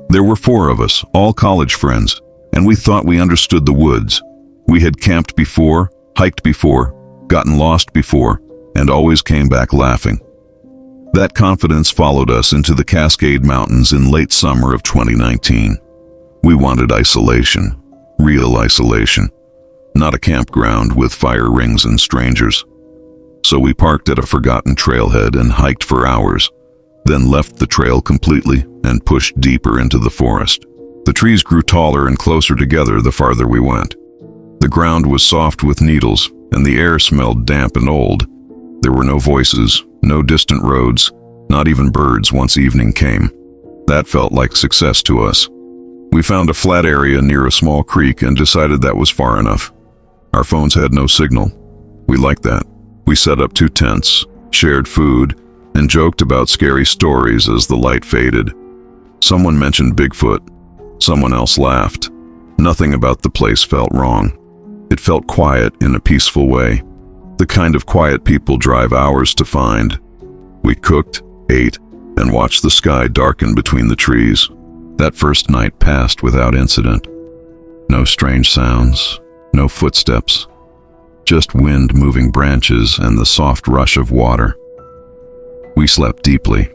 There were 4 of us, all college friends, and we thought we understood the woods. We had camped before, hiked before, gotten lost before, and always came back laughing. That confidence followed us into the Cascade Mountains in late summer of 2019. We wanted isolation, real isolation, not a campground with fire rings and strangers. So we parked at a forgotten trailhead and hiked for hours, then left the trail completely and pushed deeper into the forest. The trees grew taller and closer together the farther we went. The ground was soft with needles, and the air smelled damp and old. There were no voices, no distant roads, not even birds once evening came. That felt like success to us. We found a flat area near a small creek and decided that was far enough. Our phones had no signal. We liked that. We set up 2 tents, shared food, and joked about scary stories as the light faded. Someone mentioned Bigfoot. Someone else laughed. Nothing about the place felt wrong. It felt quiet in a peaceful way. The kind of quiet people drive hours to find. We cooked, ate, and watched the sky darken between the trees. That first night passed without incident. No strange sounds, no footsteps. Just wind moving branches and the soft rush of water. We slept deeply.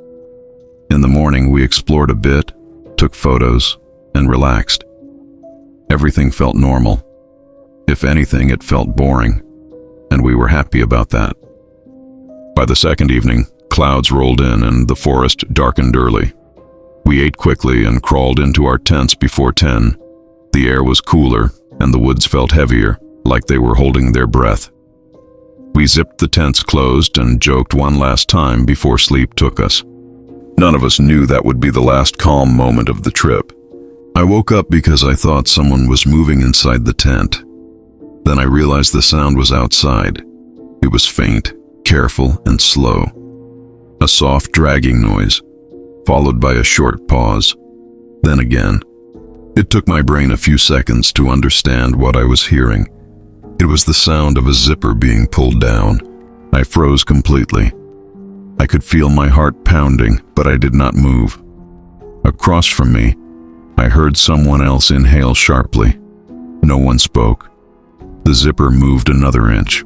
In the morning, we explored a bit, took photos, and relaxed. Everything felt normal. If anything, it felt boring, and we were happy about that. By the second evening, clouds rolled in and the forest darkened early. We ate quickly and crawled into our tents before 10. The air was cooler, and the woods felt heavier, like they were holding their breath. We zipped the tents closed and joked one last time before sleep took us. None of us knew that would be the last calm moment of the trip. I woke up because I thought someone was moving inside the tent. Then I realized the sound was outside. It was faint, careful, and slow. A soft dragging noise, followed by a short pause. Then again. It took my brain a few seconds to understand what I was hearing. It was the sound of a zipper being pulled down. I froze completely. I could feel my heart pounding, but I did not move. Across from me, I heard someone else inhale sharply. No one spoke. The zipper moved another inch.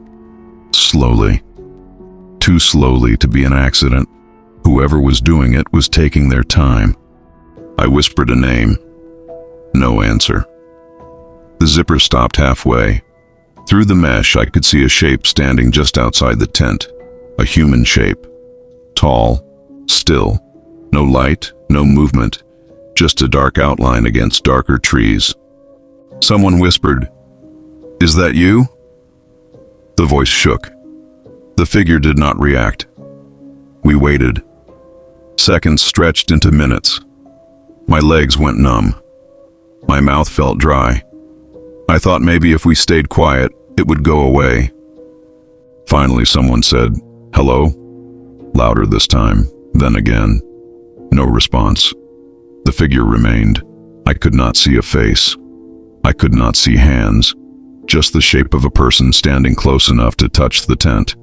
Slowly. Too slowly to be an accident. Whoever was doing it was taking their time. I whispered a name. No answer. The zipper stopped halfway. Through the mesh, I could see a shape standing just outside the tent. A human shape. Tall, still. No light, no movement. Just a dark outline against darker trees. Someone whispered, "Is that you?" The voice shook. The figure did not react. We waited. Seconds stretched into minutes. My legs went numb. My mouth felt dry. I thought maybe if we stayed quiet, it would go away. Finally, someone said, "Hello?" Louder this time, then again. No response. The figure remained. I could not see a face. I could not see hands. Just the shape of a person standing close enough to touch the tent.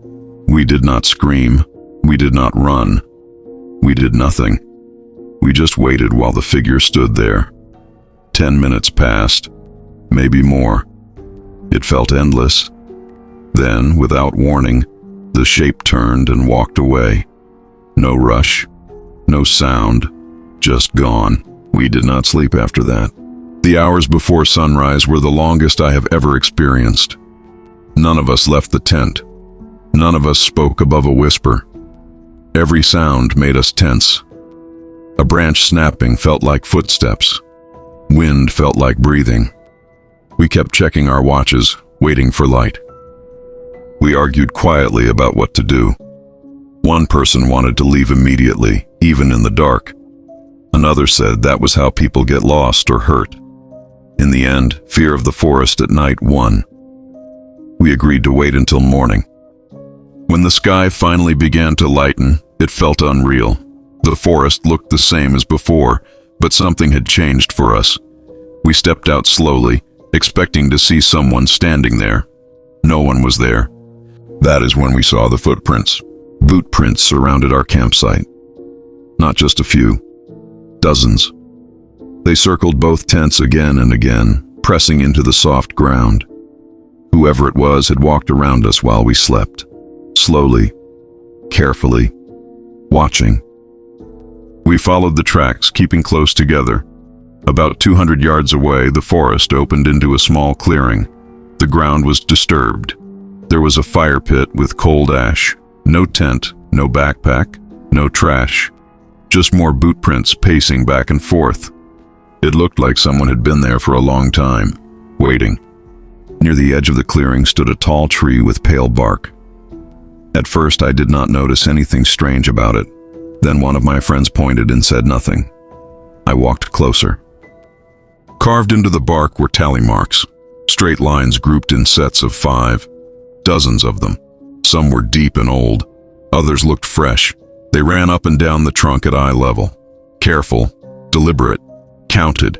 We did not scream. We did not run. We did nothing. We just waited while the figure stood there. 10 minutes passed, maybe more. It felt endless. Then, without warning, the shape turned and walked away. No rush, no sound, just gone. We did not sleep after that. The hours before sunrise were the longest I have ever experienced. None of us left the tent. None of us spoke above a whisper. Every sound made us tense. A branch snapping felt like footsteps. Wind felt like breathing. We kept checking our watches, waiting for light. We argued quietly about what to do. One person wanted to leave immediately, even in the dark. Another said that was how people get lost or hurt. In the end, fear of the forest at night won. We agreed to wait until morning. When the sky finally began to lighten, it felt unreal. The forest looked the same as before, but something had changed for us. We stepped out slowly, expecting to see someone standing there. No one was there. That is when we saw the footprints. Boot prints surrounded our campsite. Not just a few. Dozens. They circled both tents again and again, pressing into the soft ground. Whoever it was had walked around us while we slept, slowly, carefully, watching. We followed the tracks, keeping close together. About 200 yards away, the forest opened into a small clearing. The ground was disturbed. There was a fire pit with cold ash, no tent, no backpack, no trash, just more boot prints pacing back and forth. It looked like someone had been there for a long time, waiting. Near the edge of the clearing stood a tall tree with pale bark. At first, I did not notice anything strange about it. Then one of my friends pointed and said nothing. I walked closer. Carved into the bark were tally marks, straight lines grouped in sets of 5, dozens of them. Some were deep and old, others looked fresh. They ran up and down the trunk at eye level. Careful, deliberate, counted.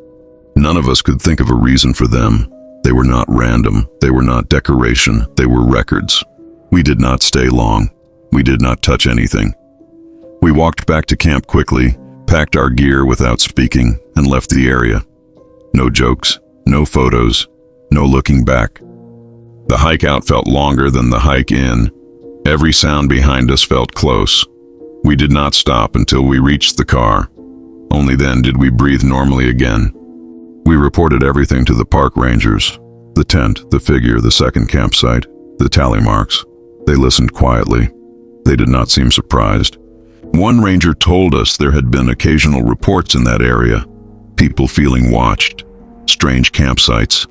None of us could think of a reason for them. They were not random, they were not decoration, they were records. We did not stay long. We did not touch anything. We walked back to camp quickly, packed our gear without speaking, and left the area. No jokes, no photos, no looking back. The hike out felt longer than the hike in. Every sound behind us felt close. We did not stop until we reached the car. Only then did we breathe normally again. We reported everything to the park rangers. The tent, the figure, the second campsite, the tally marks. They listened quietly. They did not seem surprised. One ranger told us there had been occasional reports in that area. People feeling watched. Strange campsites.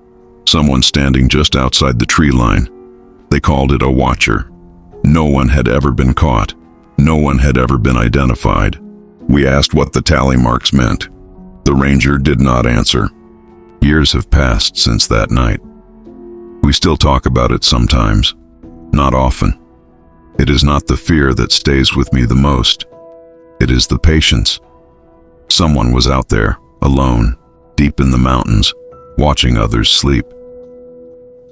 Someone standing just outside the tree line. They called it a watcher. No one had ever been caught. No one had ever been identified. We asked what the tally marks meant. The ranger did not answer. Years have passed since that night. We still talk about it sometimes. Not often. It is not the fear that stays with me the most. It is the patience. Someone was out there, alone, deep in the mountains, watching others sleep.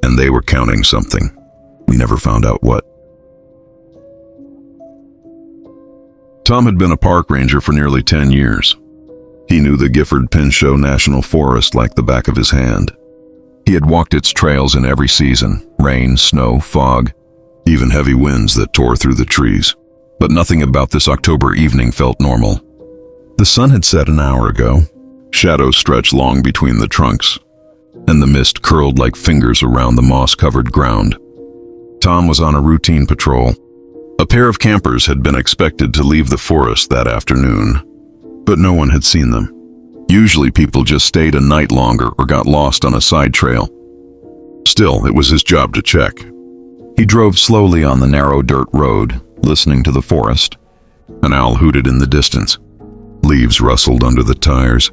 And they were counting something. We never found out what. Tom had been a park ranger for nearly 10 years. He knew the Gifford-Pinchot National Forest like the back of his hand. He had walked its trails in every season, rain, snow, fog, even heavy winds that tore through the trees. But nothing about this October evening felt normal. The sun had set an hour ago. Shadows stretched long between the trunks, and the mist curled like fingers around the moss-covered ground. Tom was on a routine patrol. A pair of campers had been expected to leave the forest that afternoon, but no one had seen them. Usually people just stayed a night longer or got lost on a side trail. Still, it was his job to check. He drove slowly on the narrow dirt road, listening to the forest. An owl hooted in the distance. Leaves rustled under the tires.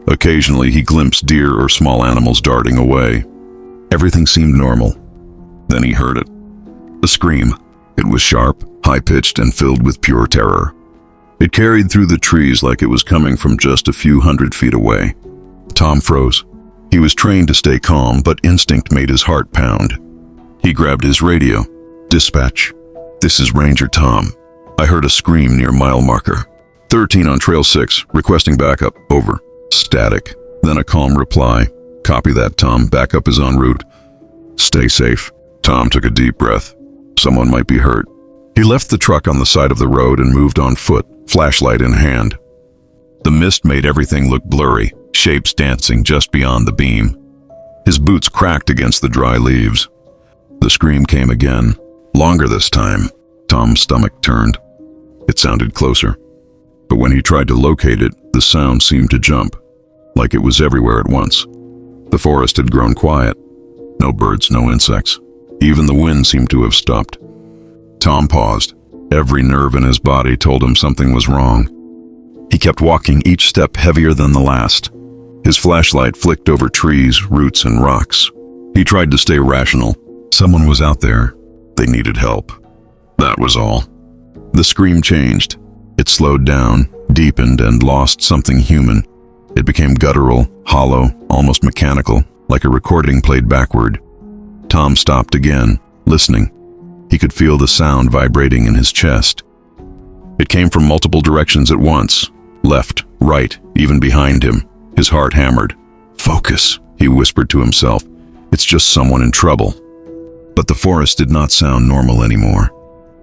Occasionally he glimpsed deer or small animals darting away. Everything seemed normal. Then he heard it. A scream. It was sharp, high-pitched, and filled with pure terror. It carried through the trees like it was coming from just a few hundred feet away. Tom froze. He was trained to stay calm, but instinct made his heart pound. He grabbed his radio. Dispatch. This is Ranger Tom. I heard a scream near mile marker. 13 on trail 6, requesting backup. Over. Static. Then a calm reply. Copy that, Tom. Backup is en route. Stay safe. Tom took a deep breath. Someone might be hurt. He left the truck on the side of the road and moved on foot, flashlight in hand. The mist made everything look blurry, shapes dancing just beyond the beam. His boots cracked against the dry leaves. The scream came again, longer this time. Tom's stomach turned. It sounded closer. But when he tried to locate it, the sound seemed to jump, like it was everywhere at once. The forest had grown quiet. No birds, no insects. Even the wind seemed to have stopped. Tom paused. Every nerve in his body told him something was wrong. He kept walking, each step heavier than the last. His flashlight flicked over trees, roots, and rocks. He tried to stay rational. Someone was out there. They needed help. That was all. The scream changed. It slowed down, deepened, and lost something human. It became guttural, hollow, almost mechanical, like a recording played backward. Tom stopped again, listening. He could feel the sound vibrating in his chest. It came from multiple directions at once. Left, right, even behind him. His heart hammered. "Focus," he whispered to himself. "It's just someone in trouble." But the forest did not sound normal anymore.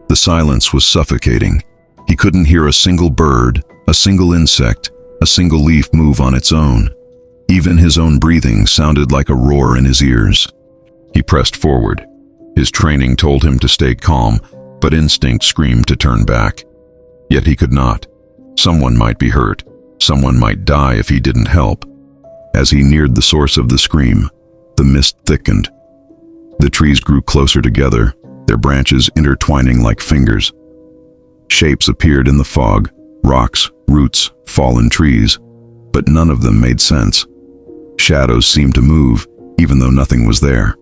The silence was suffocating. He couldn't hear a single bird, a single insect, a single leaf move on its own. Even his own breathing sounded like a roar in his ears. He pressed forward. His training told him to stay calm, but instinct screamed to turn back. Yet he could not. Someone might be hurt. Someone might die if he didn't help. As he neared the source of the scream, the mist thickened. The trees grew closer together, their branches intertwining like fingers. Shapes appeared in the fog, rocks, roots, fallen trees, but none of them made sense. Shadows seemed to move, even though nothing was there.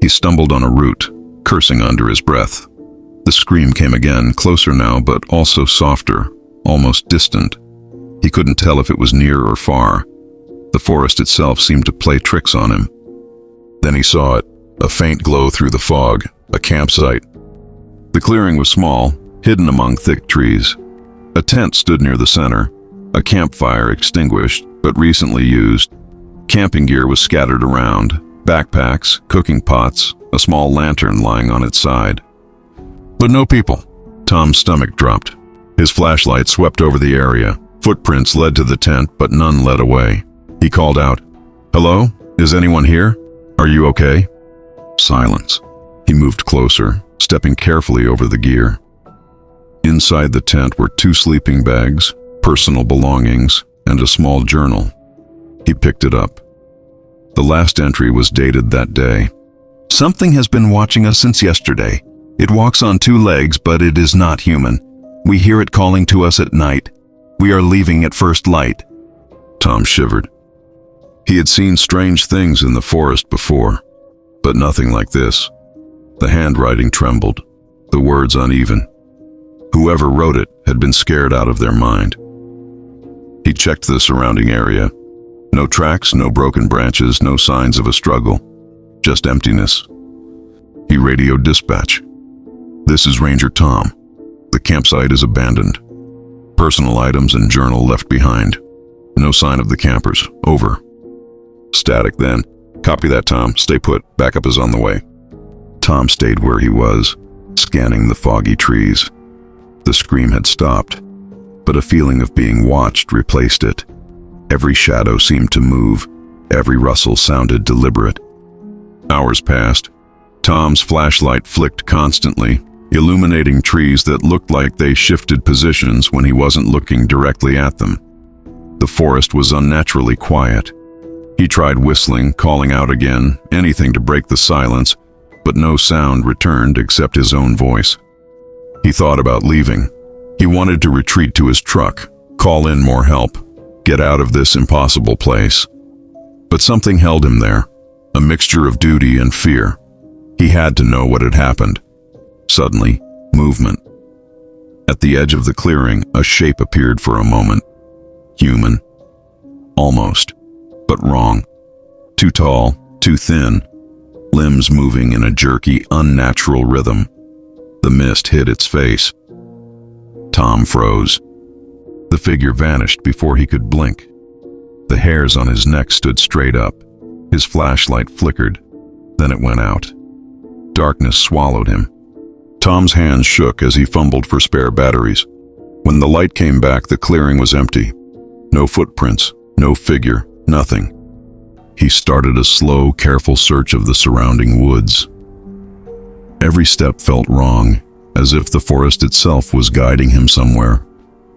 He stumbled on a root, cursing under his breath. The scream came again, closer now, but also softer, almost distant. He couldn't tell if it was near or far. The forest itself seemed to play tricks on him. Then he saw it, a faint glow through the fog, a campsite. The clearing was small, hidden among thick trees. A tent stood near the center, a campfire extinguished, but recently used. Camping gear was scattered around, backpacks, cooking pots, a small lantern lying on its side. But no people. Tom's stomach dropped. His flashlight swept over the area. Footprints led to the tent, but none led away. He called out, "Hello? Is anyone here? Are you okay?" Silence. He moved closer, stepping carefully over the gear. Inside the tent were 2 sleeping bags, personal belongings, and a small journal. He picked it up. The last entry was dated that day. "Something has been watching us since yesterday. It walks on 2 legs, but it is not human. We hear it calling to us at night. We are leaving at first light." Tom shivered. He had seen strange things in the forest before, but nothing like this. The handwriting trembled, the words uneven. Whoever wrote it had been scared out of their mind. He checked the surrounding area. No tracks, no broken branches, no signs of a struggle. Just emptiness. He radioed dispatch. "This is Ranger Tom. The campsite is abandoned. Personal items and journal left behind. No sign of the campers. Over." Static then. "Copy that, Tom. Stay put. Backup is on the way." Tom stayed where he was, scanning the foggy trees. The scream had stopped, but a feeling of being watched replaced it. Every shadow seemed to move. Every rustle sounded deliberate. Hours passed. Tom's flashlight flicked constantly, illuminating trees that looked like they shifted positions when he wasn't looking directly at them. The forest was unnaturally quiet. He tried whistling, calling out again, anything to break the silence, but no sound returned except his own voice. He thought about leaving. He wanted to retreat to his truck, call in more help, get out of this impossible place. But something held him there, a mixture of duty and fear. He had to know what had happened. Suddenly, movement. At the edge of the clearing, a shape appeared for a moment. Human. Almost, but wrong. Too tall, too thin, limbs moving in a jerky, unnatural rhythm. The mist hid its face. Tom froze. The figure vanished before he could blink. The hairs on his neck stood straight up. His flashlight flickered, then it went out. Darkness swallowed him. Tom's hands shook as he fumbled for spare batteries. When the light came back, the clearing was empty. No footprints, no figure, nothing. He started a slow, careful search of the surrounding woods. Every step felt wrong, as if the forest itself was guiding him somewhere,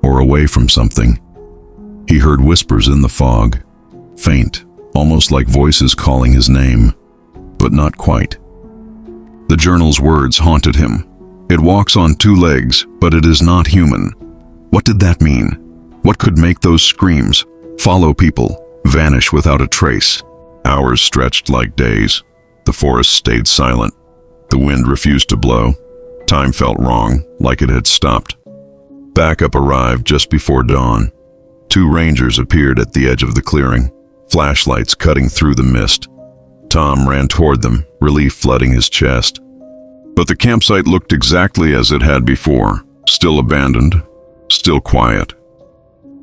or away from something. He heard whispers in the fog, faint, almost like voices calling his name, but not quite. The journal's words haunted him. "It walks on 2 legs, but it is not human." What did that mean? What could make those screams, follow people, vanish without a trace? Hours stretched like days. The forest stayed silent. The wind refused to blow. Time felt wrong, like it had stopped. Backup arrived just before dawn. 2 rangers appeared at the edge of the clearing, flashlights cutting through the mist. Tom ran toward them, relief flooding his chest. But the campsite looked exactly as it had before, still abandoned, still quiet.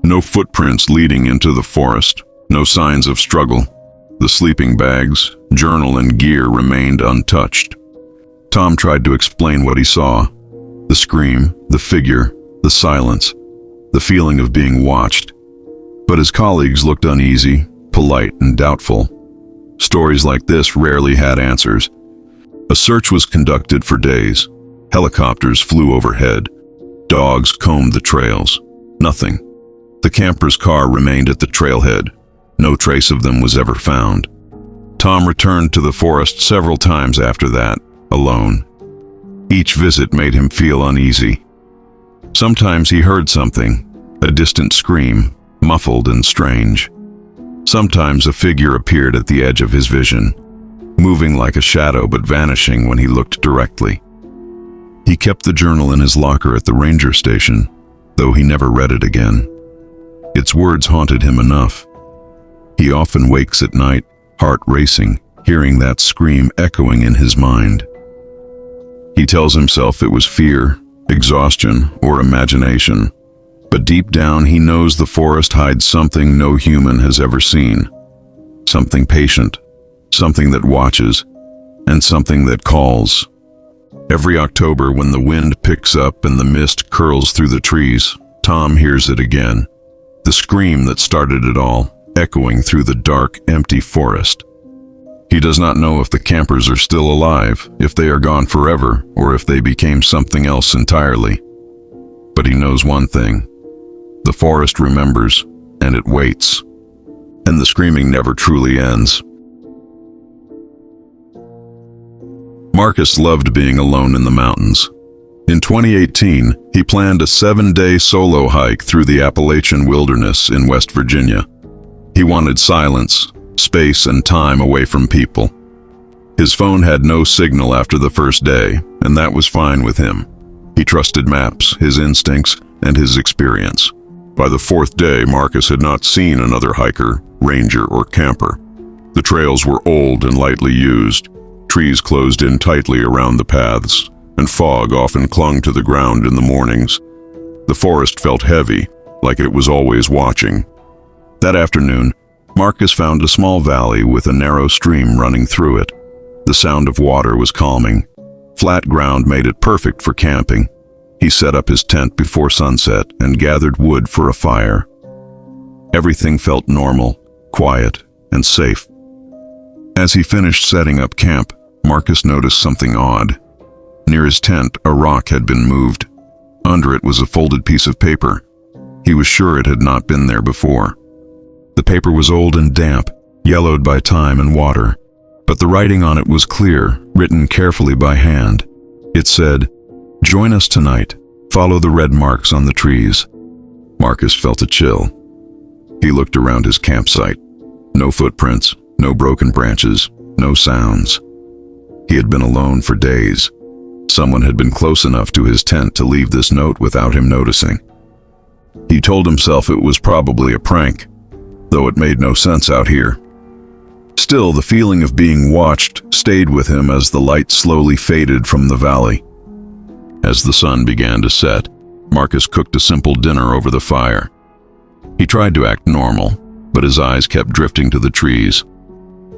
No footprints leading into the forest, No signs of struggle. The sleeping bags, journal, and gear remained untouched. Tom tried to explain what he saw. The scream, the figure, the silence, the feeling of being watched. But his colleagues looked uneasy, polite, and doubtful. Stories like this rarely had answers. A search was conducted for days. Helicopters flew overhead. Dogs combed the trails. Nothing. The camper's car remained at the trailhead. No trace of them was ever found. Tom returned to the forest several times after that, alone. Each visit made him feel uneasy. Sometimes he heard something, a distant scream, muffled and strange. Sometimes a figure appeared at the edge of his vision, moving like a shadow but vanishing when he looked directly. He kept the journal in his locker at the ranger station, though he never read it again. Its words haunted him enough. He often wakes at night, heart racing, hearing that scream echoing in his mind. He tells himself it was fear, exhaustion, or imagination, but deep down he knows the forest hides something no human has ever seen. Something patient, something that watches, and something that calls. Every October, when the wind picks up and the mist curls through the trees, Tom hears it again. The scream that started it all, echoing through the dark, empty forest. He does not know if the campers are still alive, if they are gone forever, or if they became something else entirely. But he knows one thing. The forest remembers, and it waits. And the screaming never truly ends. Marcus loved being alone in the mountains. In 2018, he planned a 7-day solo hike through the Appalachian Wilderness in West Virginia. He wanted silence, space, and time away from people. His phone had no signal after the first day, and that was fine with him. He trusted maps, his instincts, and his experience. By the fourth day, Marcus had not seen another hiker, ranger, or camper. The trails were old and lightly used. Trees closed in tightly around the paths, and fog often clung to the ground in the mornings. The forest felt heavy, like it was always watching. That afternoon, Marcus found a small valley with a narrow stream running through it. The sound of water was calming. Flat ground made it perfect for camping. He set up his tent before sunset and gathered wood for a fire. Everything felt normal, quiet, and safe. As he finished setting up camp, Marcus noticed something odd. Near his tent, a rock had been moved. Under it was a folded piece of paper. He was sure it had not been there before. The paper was old and damp, yellowed by time and water, but the writing on it was clear, written carefully by hand. It said, "Join us tonight. Follow the red marks on the trees." Marcus felt a chill. He looked around his campsite. No footprints, no broken branches, no sounds. He had been alone for days. Someone had been close enough to his tent to leave this note without him noticing. He told himself it was probably a prank, though it made no sense out here. Still, the feeling of being watched stayed with him as the light slowly faded from the valley. As the sun began to set, Marcus cooked a simple dinner over the fire. He tried to act normal, but his eyes kept drifting to the trees.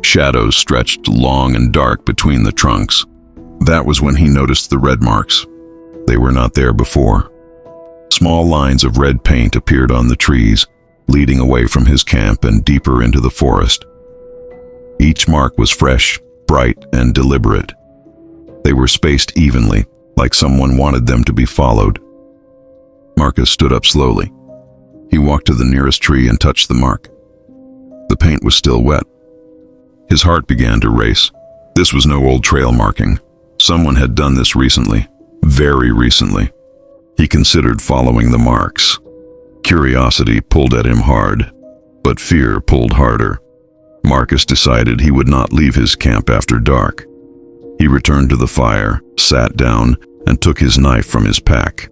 Shadows stretched long and dark between the trunks. That was when he noticed the red marks. They were not there before. Small lines of red paint appeared on the trees, leading away from his camp and deeper into the forest. Each mark was fresh, bright, and deliberate. They were spaced evenly, like someone wanted them to be followed. Marcus stood up slowly. He walked to the nearest tree and touched the mark. The paint was still wet. His heart began to race. This was no old trail marking. Someone had done this recently, very recently. He considered following the marks. Curiosity pulled at him hard, but fear pulled harder. Marcus decided he would not leave his camp after dark. He returned to the fire, sat down, and took his knife from his pack.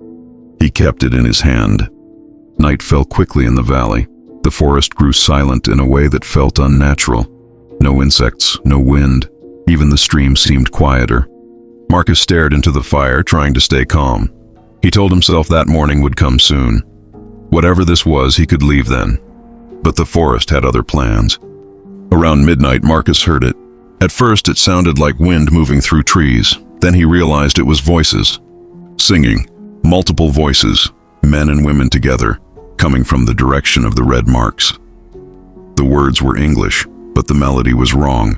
He kept it in his hand. Night fell quickly in the valley. The forest grew silent in a way that felt unnatural. No insects, no wind. Even the stream seemed quieter. Marcus stared into the fire, trying to stay calm. He told himself that morning would come soon. Whatever this was, he could leave then. But the forest had other plans. Around midnight, Marcus heard it. At first, it sounded like wind moving through trees. Then he realized it was voices. Singing. Multiple voices, men and women together, coming from the direction of the red marks. The words were English, but the melody was wrong.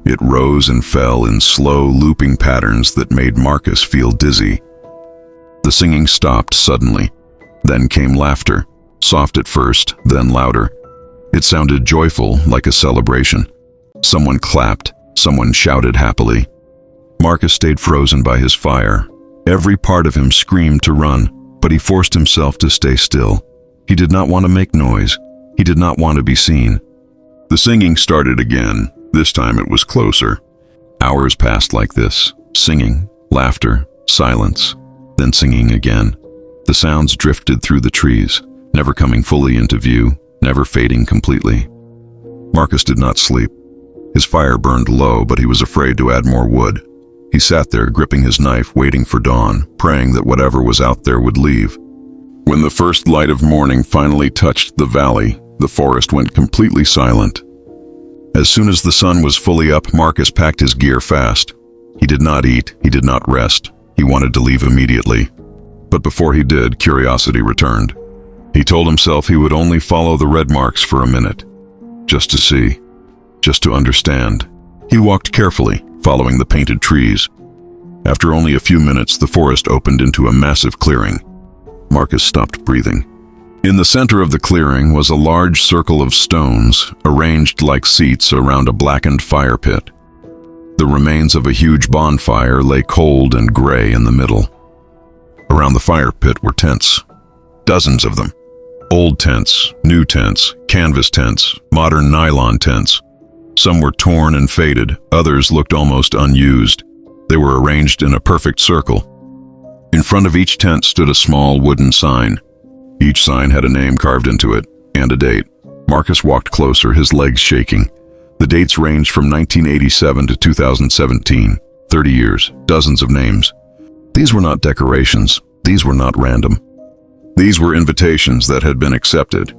It rose and fell in slow, looping patterns that made Marcus feel dizzy. The singing stopped suddenly. Then came laughter, soft at first, then louder. It sounded joyful, like a celebration. Someone clapped, someone shouted happily. Marcus stayed frozen by his fire. Every part of him screamed to run, but he forced himself to stay still. He did not want to make noise. He did not want to be seen. The singing started again. This time it was closer. Hours passed like this, singing, laughter, silence, then singing again. The sounds drifted through the trees, never coming fully into view, never fading completely. Marcus did not sleep. His fire burned low, but he was afraid to add more wood. He sat there, gripping his knife, waiting for dawn, praying that whatever was out there would leave. When the first light of morning finally touched the valley, the forest went completely silent. As soon as the sun was fully up, Marcus packed his gear fast. He did not eat, he did not rest. He wanted to leave immediately. But before he did, curiosity returned. He told himself he would only follow the red marks for a minute. Just to see. Just to understand. He walked carefully, following the painted trees. After only a few minutes, the forest opened into a massive clearing. Marcus stopped breathing. In the center of the clearing was a large circle of stones, arranged like seats around a blackened fire pit. The remains of a huge bonfire lay cold and gray in the middle. Around the fire pit were tents. Dozens of them. Old tents, new tents, canvas tents, modern nylon tents. Some were torn and faded, others looked almost unused. They were arranged in a perfect circle. In front of each tent stood a small wooden sign. Each sign had a name carved into it, and a date. Marcus walked closer, his legs shaking. The dates ranged from 1987 to 2017, 30 years, dozens of names. These were not decorations, these were not random. These were invitations that had been accepted.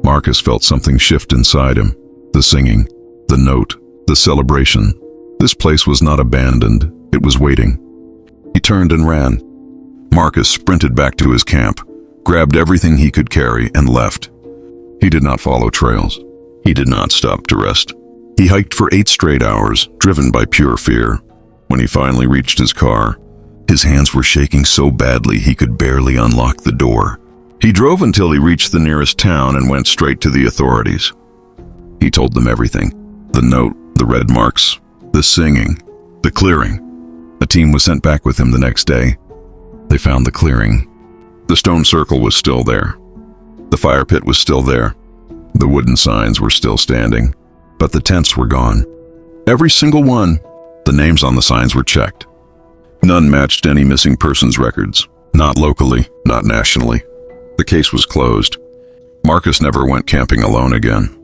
Marcus felt something shift inside him. The singing, the note, the celebration. This place was not abandoned, it was waiting. He turned and ran. Marcus sprinted back to his camp, grabbed everything he could carry, and left. He did not follow trails. He did not stop to rest. He hiked for 8 straight hours, driven by pure fear. When he finally reached his car, his hands were shaking so badly he could barely unlock the door. He drove until he reached the nearest town and went straight to the authorities. He told them everything. The note, the red marks, the singing, the clearing. A team was sent back with him the next day. They found the clearing. The stone circle was still there. The fire pit was still there. The wooden signs were still standing, but the tents were gone. Every single one. The names on the signs were checked. None matched any missing persons records. Not locally, not nationally. The case was closed. Marcus never went camping alone again.